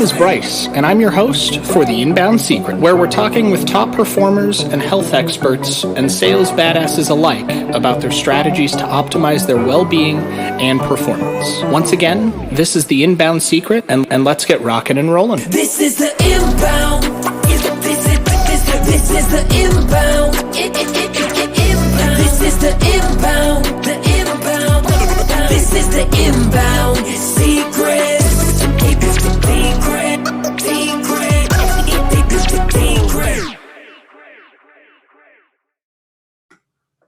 is Bryce, and I'm your host for The Inbound Secret, where we're talking with top performers and health experts and sales badasses alike about their strategies to optimize their well-being and performance. Once again, this is The Inbound Secret, and let's get rocking and rolling. This is The Inbound. This is The Inbound. This is The Inbound. The Inbound. This is The Inbound Secret.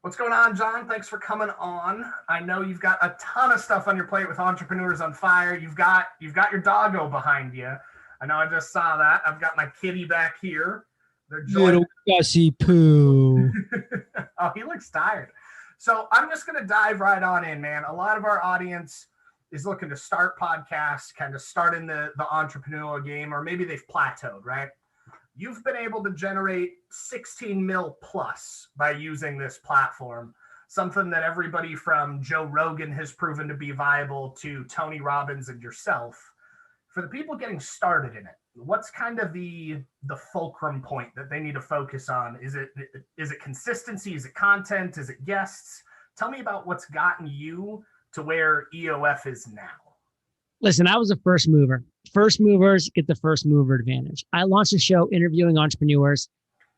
What's going on, John? Thanks for coming on. I know you've got a ton of stuff on your plate with Entrepreneurs on Fire. You've got your doggo behind you. I know I just saw that. I've got my kitty back here. They're little gussy poo. Oh, he looks tired. So I'm just going to dive right on in, man. A lot of our audience is looking to start podcasts, kind of start in the entrepreneurial game, or maybe they've plateaued, right? You've been able to generate 16 mil plus by using this platform, something that everybody from Joe Rogan has proven to be viable to Tony Robbins and yourself. For the people getting started in it, what's kind of the fulcrum point that they need to focus on? Is it consistency? Is it content? Is it guests? Tell me about what's gotten you to where EOF is now. Listen, I was a first mover. First movers get the first mover advantage. I launched a show interviewing entrepreneurs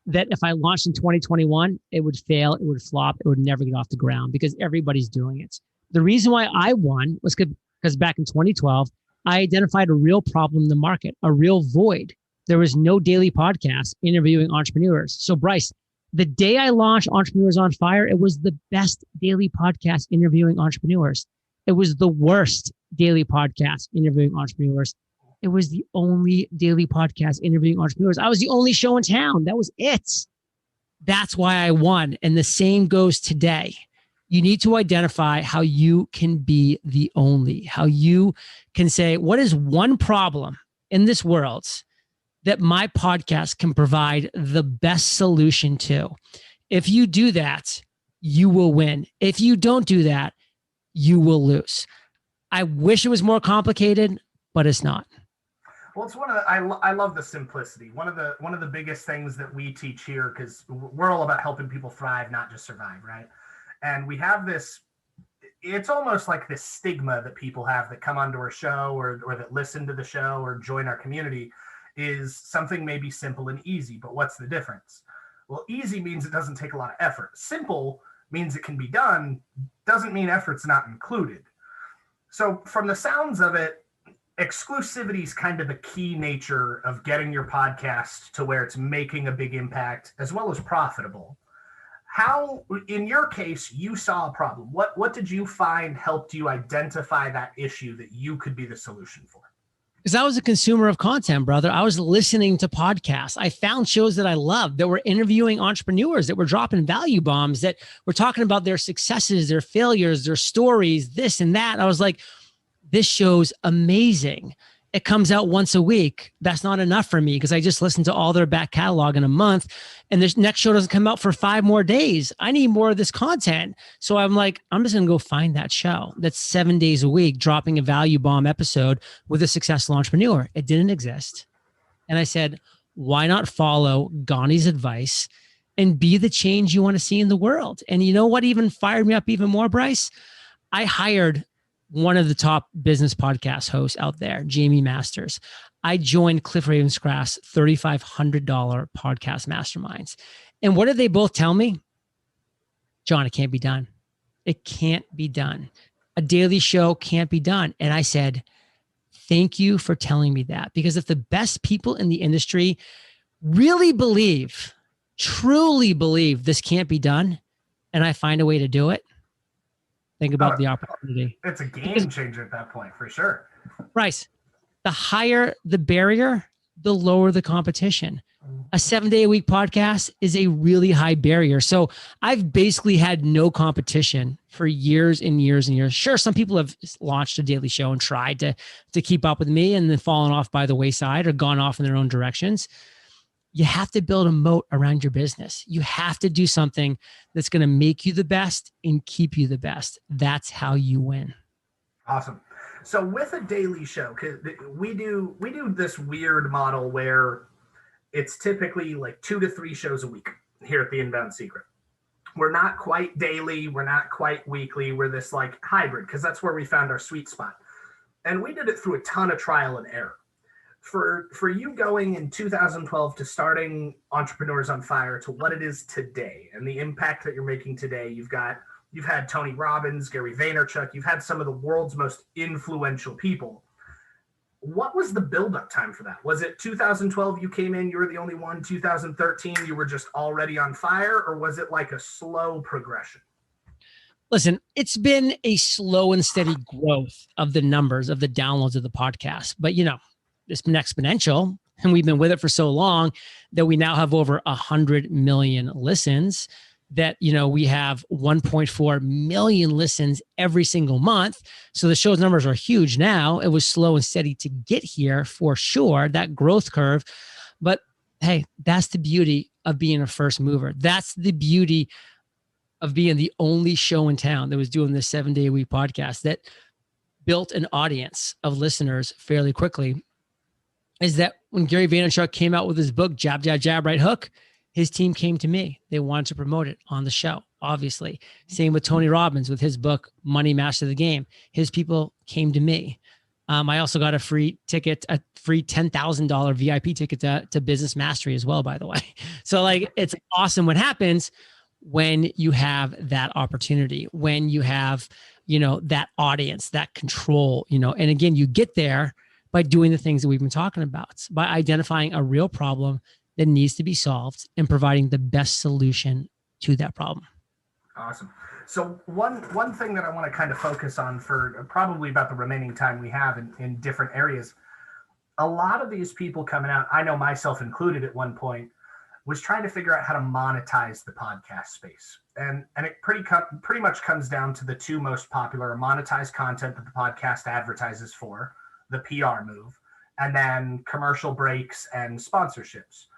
that if I launched in 2021, it would fail, it would flop, it would never get off the ground because everybody's doing it. The reason why I won was because back in 2012, I identified a real problem in the market, a real void. There was no daily podcast interviewing entrepreneurs. So Bryce, the day I launched Entrepreneurs on Fire, it was the best daily podcast interviewing entrepreneurs. It was the worst daily podcast interviewing entrepreneurs. It was the only daily podcast interviewing entrepreneurs. I was the only show in town. That was it. That's why I won. And the same goes today. You need to identify how you can be the only, how you can say, what is one problem in this world that my podcast can provide the best solution to? If you do that, you will win. If you don't do that, you will lose. I wish it was more complicated, but it's not. Well, it's I love the simplicity. One of the biggest things that we teach here, because we're all about helping people thrive, not just survive, right? And we have this, it's almost like this stigma that people have that come onto our show or that listen to the show or join our community is something maybe simple and easy, but what's the difference? Well, easy means it doesn't take a lot of effort. Simple means it can be done, doesn't mean effort's not included. So from the sounds of it, exclusivity is kind of the key nature of getting your podcast to where it's making a big impact as well as profitable. How, in your case, you saw a problem. What did you find helped you identify that issue that you could be the solution for? Because I was a consumer of content, brother. I was listening to podcasts. I found shows that I loved that were interviewing entrepreneurs, that were dropping value bombs, that were talking about their successes, their failures, their stories, this and that. I was like, this show's amazing. It comes out once a week. That's not enough for me because I just listened to all their back catalog in a month and this next show doesn't come out for 5 more days. I need more of this content. So I'm like, I'm just going to go find that show that's 7 days a week, dropping a value bomb episode with a successful entrepreneur. It didn't exist. And I said, why not follow Ghani's advice and be the change you want to see in the world? And you know what even fired me up even more, Bryce? I hired one of the top business podcast hosts out there, Jamie Masters. I joined Cliff Ravenscraft's $3,500 podcast masterminds. And what did they both tell me? John, it can't be done. It can't be done. A daily show can't be done. And I said, thank you for telling me that. Because if the best people in the industry really believe, truly believe this can't be done, and I find a way to do it, think about the opportunity. It's a game changer at that point, for sure. Bryce, the higher the barrier, the lower the competition. A 7-day-a-week podcast is a really high barrier. So I've basically had no competition for years and years and years. Sure, some people have launched a daily show and tried to keep up with me and then fallen off by the wayside or gone off in their own directions. You have to build a moat around your business. You have to do something that's going to make you the best and keep you the best. That's how you win. Awesome. So with a daily show, 'cause we do this weird model where it's typically like 2 to 3 shows a week here at the Inbound Secret. We're not quite daily, we're not quite weekly, we're this like hybrid, because that's where we found our sweet spot. And we did it through a ton of trial and error. For you going in 2012 to starting Entrepreneurs on Fire to what it is today and the impact that you're making today, you've had Tony Robbins, Gary Vaynerchuk, you've had some of the world's most influential people. What was the build-up time for that? Was it 2012 you came in, you were the only one, 2013 you were just already on fire, or was it like a slow progression? Listen, it's been a slow and steady growth of the numbers of the downloads of the podcast, but it's been exponential, and we've been with it for so long that we now have over 100 million listens, that we have 1.4 million listens every single month. So the show's numbers are huge now. It was slow and steady to get here for sure, that growth curve. But hey, that's the beauty of being a first mover. That's the beauty of being the only show in town that was doing this 7-day-a-week podcast that built an audience of listeners fairly quickly. Is that when Gary Vaynerchuk came out with his book, Jab, Jab, Jab, Right Hook, his team came to me. They wanted to promote it on the show, obviously. Same with Tony Robbins with his book, Money Master the Game. His people came to me. I also got a free ticket, a free $10,000 VIP ticket to Business Mastery as well, by the way. So it's awesome what happens when you have that opportunity, when you have, that audience, that control, and again, you get there by doing the things that we've been talking about, by identifying a real problem that needs to be solved and providing the best solution to that problem. Awesome. So one thing that I want to kind of focus on for probably about the remaining time we have in different areas, a lot of these people coming out, I know myself included at one point, was trying to figure out how to monetize the podcast space. And it pretty much comes down to the two most popular: monetized content that the podcast advertises for, the PR move, and then commercial breaks and sponsorships.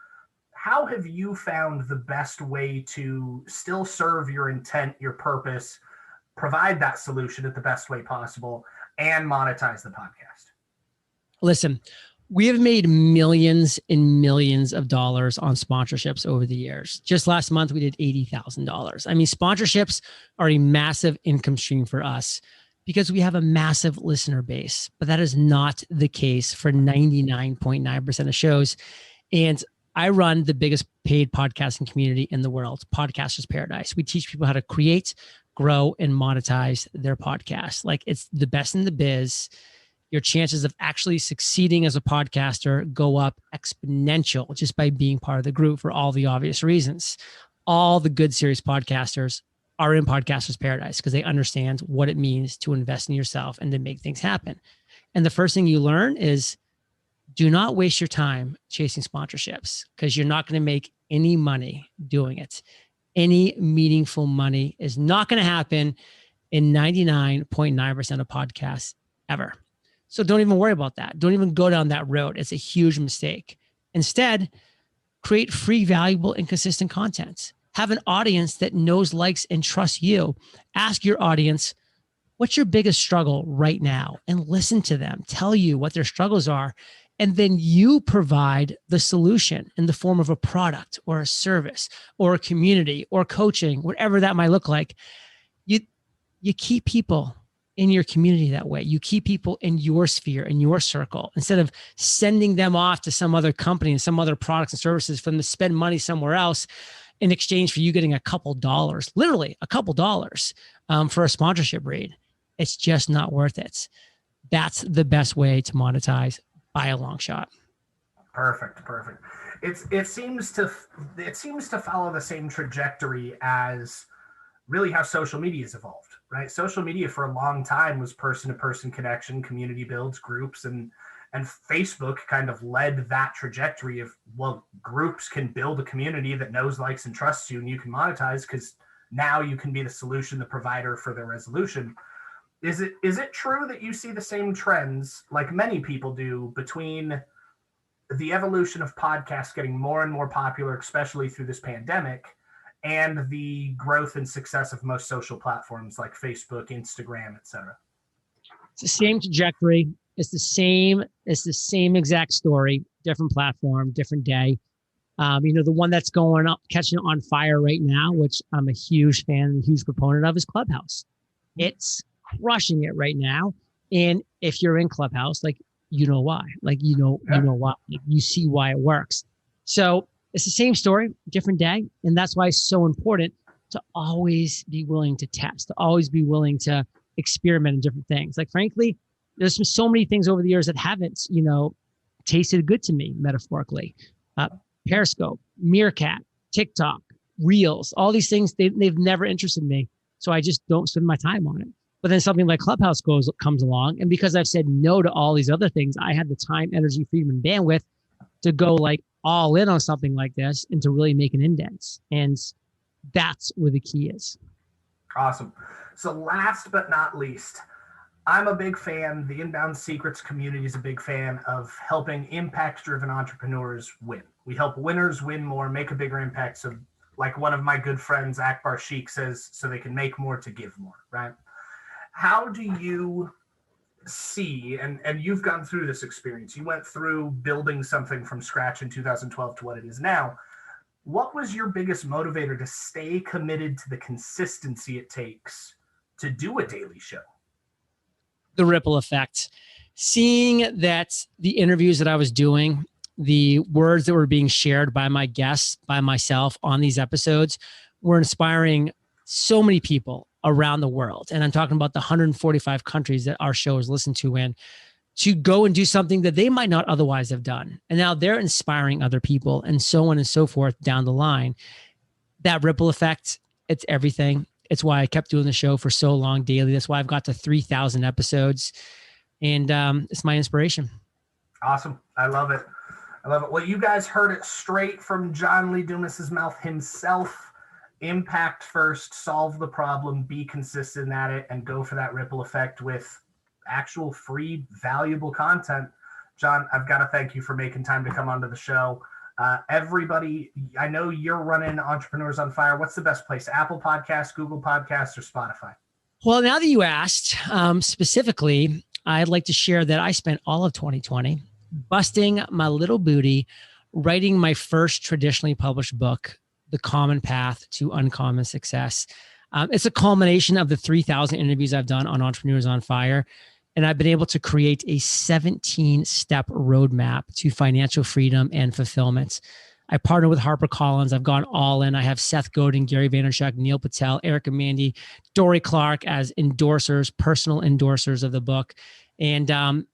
How have you found the best way to still serve your intent, your purpose, provide that solution at the best way possible, and monetize the podcast? Listen, we have made millions and millions of dollars on sponsorships over the years. Just last month, we did $80,000. I mean, sponsorships are a massive income stream for us because we have a massive listener base, but that is not the case for 99.9% of shows. And I run the biggest paid podcasting community in the world, Podcasters Paradise. We teach people how to create, grow, and monetize their podcast. It's the best in the biz. Your chances of actually succeeding as a podcaster go up exponential just by being part of the group for all the obvious reasons. All the good, serious podcasters are in Podcasters Paradise because they understand what it means to invest in yourself and to make things happen. And the first thing you learn is, do not waste your time chasing sponsorships because you're not going to make any money doing it. Any meaningful money is not going to happen in 99.9% of podcasts ever. So don't even worry about that. Don't even go down that road. It's a huge mistake. Instead, create free, valuable, and consistent content. Have an audience that knows, likes, and trusts you. Ask your audience, what's your biggest struggle right now? And listen to them. Tell you what their struggles are. And then you provide the solution in the form of a product or a service or a community or coaching, whatever that might look like. You keep people in your community that way. You keep people in your sphere, in your circle, instead of sending them off to some other company and some other products and services for them to spend money somewhere else in exchange for you getting a couple dollars, literally a couple dollars for a sponsorship read. It's just not worth it. That's the best way to monetize by a long shot. Perfect. It seems to follow the same trajectory as really how social media has evolved, right? Social media for a long time was person-to-person connection, community builds, groups, and Facebook kind of led that trajectory of, well, groups can build a community that knows, likes, and trusts you, and you can monetize because now you can be the solution, the provider for their resolution. Is it true that you see the same trends, like many people do, between the evolution of podcasts getting more and more popular, especially through this pandemic, and the growth and success of most social platforms like Facebook, Instagram, et cetera? It's the same trajectory. It's the same exact story, different platform, different day. The one that's going up, catching on fire right now, which I'm a huge fan and a huge proponent of, is Clubhouse. It's crushing it right now. And if you're in Clubhouse, like, you know why, you know why, you see why it works. So it's the same story, different day. And that's why it's so important to always be willing to test, to always be willing to experiment in different things. Like, frankly, there's so many things over the years that haven't, tasted good to me, metaphorically. Periscope, Meerkat, TikTok, Reels, all these things, they've never interested me. So I just don't spend my time on it. But then something like Clubhouse comes along. And because I've said no to all these other things, I had the time, energy, freedom, and bandwidth to go like all in on something like this and to really make an indent. And that's where the key is. Awesome. So last but not least, I'm a big fan, the Inbound Secrets community is a big fan of helping impact-driven entrepreneurs win. We help winners win more, make a bigger impact. So like one of my good friends, Akbar Sheikh, says, so they can make more to give more, right? How do you see, and you've gone through this experience, you went through building something from scratch in 2012 to what it is now. What was your biggest motivator to stay committed to the consistency it takes to do a daily show? The ripple effect. Seeing that the interviews that I was doing, the words that were being shared by my guests, by myself on these episodes, were inspiring so many people around the world. And I'm talking about the 145 countries that our show is listened to in, to go and do something that they might not otherwise have done. And now they're inspiring other people, and so on and so forth down the line. That ripple effect, it's everything. It's why I kept doing the show for so long daily. That's why I've got to 3,000 episodes. And it's my inspiration. Awesome. I love it. I love it. Well, you guys heard it straight from John Lee Dumas's mouth himself. Impact first, solve the problem, be consistent at it, and go for that ripple effect with actual free, valuable content. John, I've got to thank you for making time to come onto the show. Everybody, I know you're running Entrepreneurs on Fire. What's the best place? Apple Podcasts, Google Podcasts, or Spotify? Well, now that you asked, specifically, I'd like to share that I spent all of 2020 busting my little booty, writing my first traditionally published book, The Common Path to Uncommon Success. It's a culmination of the 3,000 interviews I've done on Entrepreneurs on Fire. And I've been able to create a 17-step roadmap to financial freedom and fulfillment. I partner with HarperCollins. I've gone all in. I have Seth Godin, Gary Vaynerchuk, Neil Patel, Erica Mandy, Dory Clark as endorsers, personal endorsers of the book. And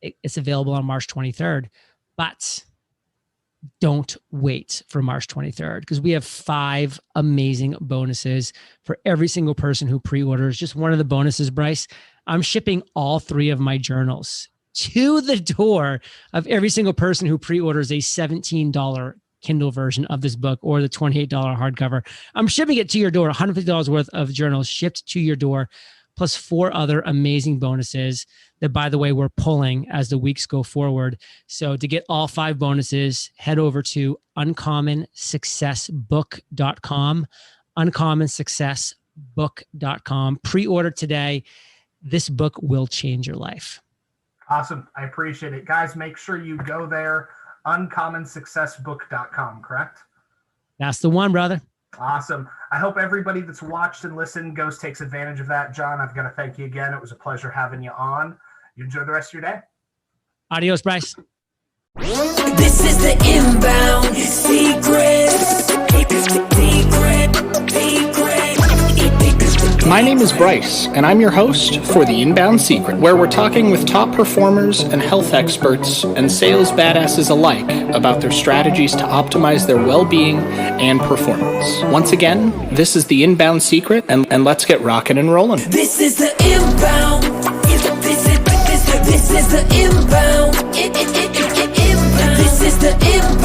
it's available on March 23rd. But don't wait for March 23rd, because we have 5 amazing bonuses for every single person who pre-orders. Just one of the bonuses, Bryce, I'm shipping all 3 of my journals to the door of every single person who pre-orders a $17 Kindle version of this book or the $28 hardcover. I'm shipping it to your door, $150 worth of journals shipped to your door, plus 4 other amazing bonuses that, by the way, we're pulling as the weeks go forward. So to get all 5 bonuses, head over to uncommonsuccessbook.com, uncommonsuccessbook.com. Pre-order today. This book will change your life. Awesome. I appreciate it. Guys, make sure you go there, uncommonsuccessbook.com, correct? That's the one, brother. Awesome. I hope everybody that's watched and listened takes advantage of that. John, I've got to thank you again. It was a pleasure having you on. You enjoy the rest of your day. Adios, Bryce. This is the Inbound Secret. My name is Bryce, and I'm your host for The Inbound Secret, where we're talking with top performers and health experts and sales badasses alike about their strategies to optimize their well-being and performance. Once again, this is The Inbound Secret, and let's get rocking and rolling. This is the Inbound. This is the Inbound. This is the Inbound.